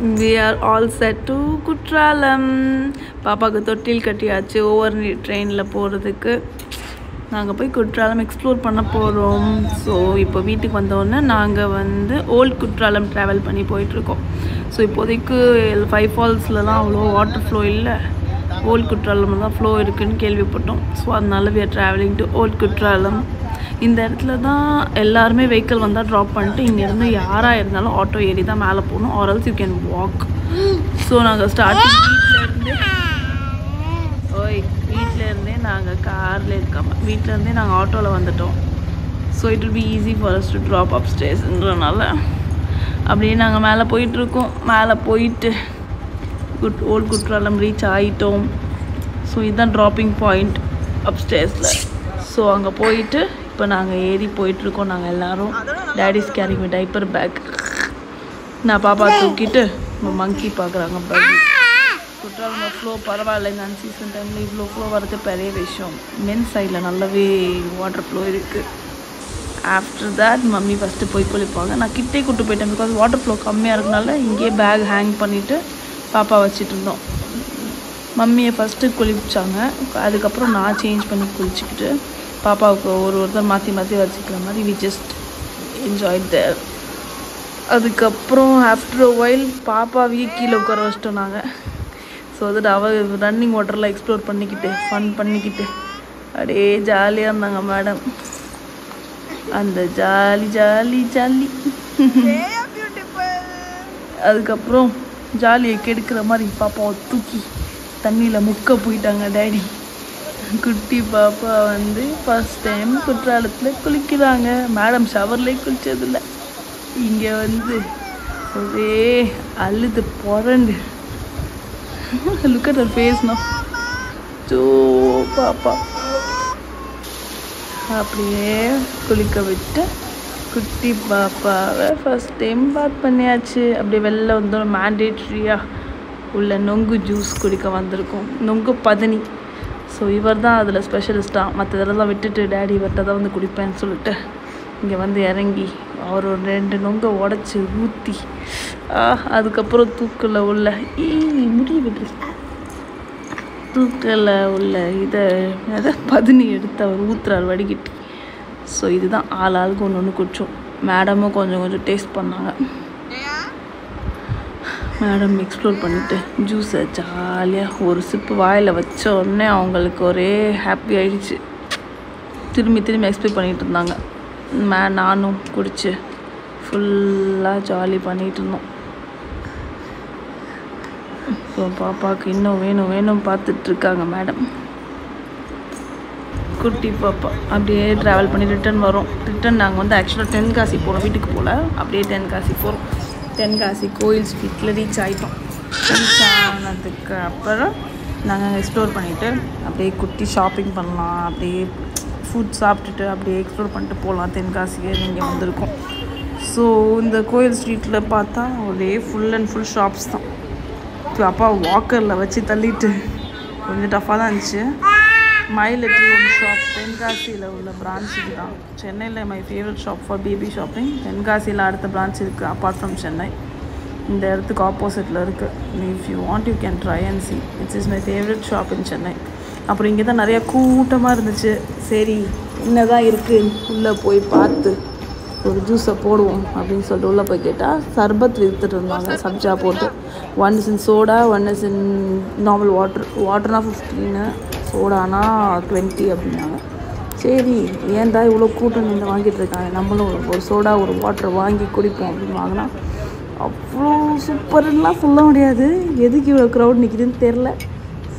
we are all set to Kutralam. பாப்பாக்கு தொட்டில் கட்டியாச்சு ஓவர் ட்ரெயினில் போகிறதுக்கு. நாங்கள் போய் குற்றாலம் எக்ஸ்ப்ளோர் பண்ண போகிறோம். ஸோ இப்போ வீட்டுக்கு வந்தோடனே நாங்கள் வந்து ஓல்ட் குற்றாலம் ட்ராவல் பண்ணி போயிட்டுருக்கோம். ஸோ இப்போதைக்கு 5 ஃபால்ஸ்லலாம் அவ்வளோ வாட்டர் ஃப்ளோ இல்லை, ஓல்ட் குற்றாலம் தான் ஃப்ளோ இருக்குதுன்னு கேள்விப்பட்டோம். ஸோ அதனால we are traveling to old Kutralam. இந்த இடத்துல தான் எல்லாருமே வெஹிக்கிள் வந்தால் ட்ராப் பண்ணிட்டு இங்கேருந்து யாராக இருந்தாலும் ஆட்டோ ஏறி தான் மேலே போகணும், or else you can walk. So நாங்கள் ஸ்டார்டிங் வீட்டிலேருந்தே நாங்கள் காரில் இருக்காமல் வீட்டிலேருந்தே நாங்கள் ஆட்டோவில் வந்துட்டோம். So it will be easy for us to drop up ஸ்டேஸ்ன்றனால அப்படியே நாங்கள் மேலே போயிட்டுருக்கோம். மேலே போயிட்டு ஓல்ட் குற்றாலம் ரீச் ஆகிட்டோம். ஸோ இதுதான் ட்ராப்பிங் பாயிண்ட் அப் ஸ்டேஸில். ஸோ அங்கே போயிட்டு இப்போ நாங்கள் ஏறி போயிட்டுருக்கோம். நாங்கள் எல்லோரும் daddy's carrying with diaper bag. நான் பாப்பா தூக்கிட்டு மங்கி பார்க்குறாங்க. பேக் குற்றாலம் ஃப்ளோ பரவாயில்ல, இந்த அன்சீசன் டைமில் இவ்வளோ ஃப்ளோ வரது பெரிய விஷயம். மென் சைடில் நல்லாவே வாட்டர் ஃப்ளோ இருக்குது. ஆஃப்டர் தேட் மம்மி ஃபஸ்ட்டு போய் குளிப்பாங்க. நான் கிட்டே கூப்பிட்டு போயிட்டேன், பிகாஸ் வாட்டர் ஃப்ளோ கம்மியாக இருக்கனால இங்கேயே பேக் ஹேங் பண்ணிவிட்டு பாப்பா வச்சுட்டு இருந்தோம். மம்மியை ஃபஸ்ட்டு குளிச்சாங்க, அதுக்கப்புறம் நான் சேஞ்ச் பண்ணி குளிச்சுக்கிட்டு பாப்பாவுக்கு ஒருத்தர் மாற்றி மாற்றி வச்சுக்கிற மாதிரி வி ஜஸ்ட் என்ஜாய் தேர். அதுக்கப்புறம் ஆஃப்டர் அ வைல் பாப்பாவையே கீழே உட்கார வச்சிட்டோம் நாங்கள். ஸோ தட் அவள் ரன்னிங் வாட்டரில் எக்ஸ்ப்ளோர் பண்ணிக்கிட்டு ஃபன் பண்ணிக்கிட்டு அப்படியே ஜாலியாக இருந்தாங்க மேடம். அந்த ஜாலி ஜாலி ஜாலி அதுக்கப்புறம் ஜாலியை கெடுக்கிற மாதிரி பாப்பாவை தூக்கி தண்ணியில் முக்க போயிட்டாங்க டேடி. குட்டி பாப்பா வந்து ஃபஸ்ட் டைம் குற்றாலத்தில் குளிக்கிறாங்க. மேடம் ஷவர்லேயே குளித்ததில்லை, இங்கே வந்து ஒரே அழுது புரண்டு. Look at her face no. So பாப்பா அப்படியே குளிக்க விட்டு குட்டி பாப்பாவை ஃபஸ்ட் டைம் பாத் பண்ணியாச்சு. அப்படியே வெளில வந்தோம். மேண்டேட்ரியாக உள்ள நொங்கு ஜூஸ் குடிக்க வந்திருக்கோம், நொங்கு பதனி. ஸோ இவர் தான் அதில் ஸ்பெஷலிஸ்ட்டாக. மற்ற இதெல்லாம் விட்டுட்டு டேடி இவர்கிட்ட தான் வந்து குடிப்பேன்னு சொல்லிட்டு இங்கே வந்து இறங்கி அவர் ஒரு 2 நொங்கை உடச்சி ஊற்றி அதுக்கப்புறம் தூக்கில் உள்ள முடி விட்டு தூக்கில் உள்ள இதை பதனி எடுத்து அவர் ஊற்றுறார் வடிகட்டி. ஸோ இதுதான் ஆளுக்கு ஒன்று குடித்தோம். மேடமும் கொஞ்சம் டேஸ்ட் பண்ணாங்க. மேடம் எக்ஸ்ப்ளோர் பண்ணிவிட்டு ஜூஸை ஜாலியாக ஒரு சிப்பு வாயில் வச்ச உடனே அவங்களுக்கு ஒரே ஹாப்பி ஆகிடுச்சு. திரும்பி எக்ஸ்ப்ளோர் பண்ணிகிட்டு இருந்தாங்க. நானும் குடிச்சு ஃபுல்லாக ஜாலி பண்ணிகிட்டு இருந்தோம். ஸோ பாப்பாவுக்கு இன்னும் வேணும் பார்த்துட்ருக்காங்க மேடம். குட்டி பாப்பா அப்படியே ட்ராவல் பண்ணி ரிட்டன் வரோம். நாங்கள் வந்து ஆக்சுவலாக தென்காசி போகிறோம், வீட்டுக்கு போகல, அப்படியே தென்காசி போகிறோம். தென்காசி கோயில் ஸ்ட்ரீட்டில் ரீச் ஆகிட்டோம். ரீச் ஆனதுக்கு அப்புறம் நாங்கள் எக்ஸ்ப்ளோர் பண்ணிவிட்டு அப்படியே குட்டி ஷாப்பிங் பண்ணலாம், அப்படியே ஃபுட் சாப்பிட்டுட்டு அப்படியே எக்ஸ்ப்ளோர் பண்ணிட்டு போகலாம். தென்காசியே நீங்கள் வந்திருக்கோம். ஸோ இந்த கோயில் ஸ்ட்ரீட்டில் பார்த்தா ஒரே ஃபுல் அண்ட் ஃபுல் ஷாப்ஸ் தான். அப்பா வாக்கரில் வச்சு தள்ளிட்டு கொஞ்சம் டஃப்பாக தான் இருந்துச்சு. மை லிட்டில் ஒன் ஷாப் தென்காசியில் உள்ள பிரான்ச் இது தான். சென்னையில் my favourite shop for baby shopping. தென்காசியில் அடுத்த பிரான்ச் இருக்குது அப்பார்ட் ஃப்ரம் சென்னை. இந்த இடத்துக்கு ஆப்போசிட்டில் இருக்குது. If you want you can try and C. It's is my favourite shop இன் சென்னை. அப்புறம் இங்கே தான் நிறையா கூட்டமாக இருந்துச்சு. சரி என்ன தான் இருக்குது உள்ளே போய் பார்த்து ஒரு ஜூஸை போடுவோம் அப்படின்னு சொல்லிட்டு உள்ளே போய் கேட்டால் சர்பத் விற்றுட்டு இருந்தாங்க, சப்ஜா போட்டு. 1 is in soda, 1 is in normal வாட்டர்னா 15, சோடானா 20 அப்படின்னாங்க. சரி ஏன்டா இவ்வளோ கூட்டம் நின்று வாங்கிட்டு இருக்காங்க, நம்மளும் ஒரு சோடா ஒரு வாட்டர் வாங்கி குடிப்போம் அப்படின்னு வாங்கினா அவ்வளோ சூப்பர்லாம் சொல்ல முடியாது. எதுக்கு இவ்வளோ க்ரௌட் நிற்கிதுன்னு தெரில.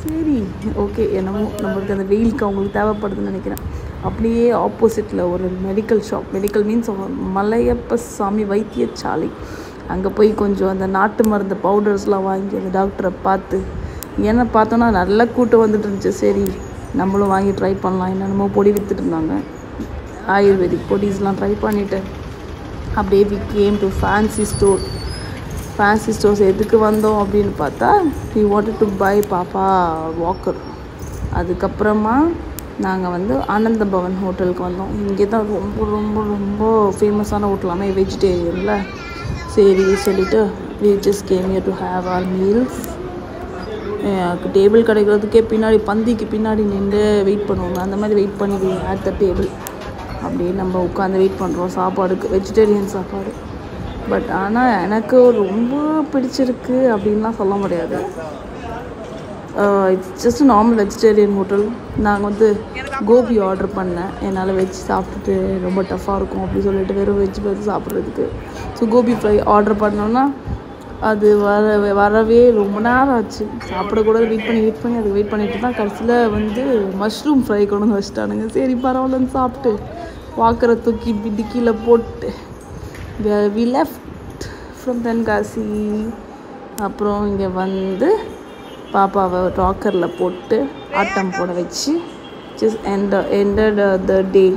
சரி ஓகே என்னமோ நம்மளுக்கு அந்த வெயிலுக்கு அவங்களுக்கு தேவைப்படுதுன்னு நினைக்கிறேன். அப்படியே ஆப்போசிட்டில் ஒரு medical shop, medical means Malayappa சாமி வைத்தியசாலை. அங்கே போய் கொஞ்சம் அந்த நாட்டு மருந்து பவுடர்ஸ்லாம் வாங்கி அந்த டாக்டரை பார்த்து, ஏன்னா பார்த்தோன்னா நல்லா கூட்டம் வந்துட்டு இருந்துச்சு. சரி நம்மளும் வாங்கி ட்ரை பண்ணலாம். என்னென்னமோ பொடி விற்றுட்டு இருந்தாங்க, ஆயுர்வேதிக் பொடிஸ்லாம் ட்ரை பண்ணிவிட்டு அப்படியே we came to fancy store. Fancy stores எதுக்கு வந்தோம் அப்படின்னு பார்த்தா வி வாண்டட் டு பை பாப்பா வாக்கர். அதுக்கப்புறமா நாங்கள் வந்து ஆனந்த பவன் ஹோட்டலுக்கு வந்தோம். இங்கே தான் ரொம்ப ரொம்ப ரொம்ப ஃபேமஸான ஹோட்டலாமே வெஜிடேரியனில். சரி சொல்லிவிட்டு we just came here to have our meals. Table கிடைக்கிறதுக்கே பின்னாடி பந்திக்கு பின்னாடி நின்று வெயிட் பண்ணுவாங்க, அந்த மாதிரி வெயிட் பண்ணி at the டேபிள் அப்படியே நம்ம உட்காந்து வெயிட் பண்ணுறோம் சாப்பாடுக்கு, வெஜிடேரியன் சாப்பாடு. பட் ஆனால் எனக்கு ரொம்ப பிடிச்சிருக்கு அப்படின்லாம் சொல்ல முடியாது. It's just normal vegetarian hotel. நாங்கள் வந்து கோபி ஆர்டர் பண்ணேன், என்னால் வெஜ் சாப்பிட்டுட்டு ரொம்ப டஃப்பாக இருக்கும் அப்படி சொல்லிட்டு வெறும் வெஜ் பார்த்து சாப்பிட்றதுக்கு. ஸோ கோபி ஃப்ரை ஆர்டர் பண்ணோன்னா அது வரவே ரொம்ப நேரம் ஆச்சு. சாப்பிடக்கூடாது, வெயிட் பண்ணி அதுக்கு வெயிட் பண்ணிட்டு தான் கடைசியில் வந்து மஷ்ரூம் ஃப்ரை கொண்டு வந்து வச்சுட்டானுங்க. சரி பரவாயில்லன்னு சாப்பிட்டு வாக்கரை தூக்கி டிக்கியில் போட்டு we left from தென்காசி. அப்புறம் இங்கே வந்து பாப்பாவை ராக்கரில் போட்டு ஆட்டம் போட வச்சு just ended the day.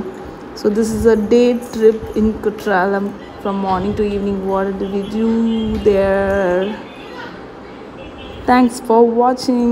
So this is a day trip in Kutralam from morning to evening. What did we do there? Thanks for watching.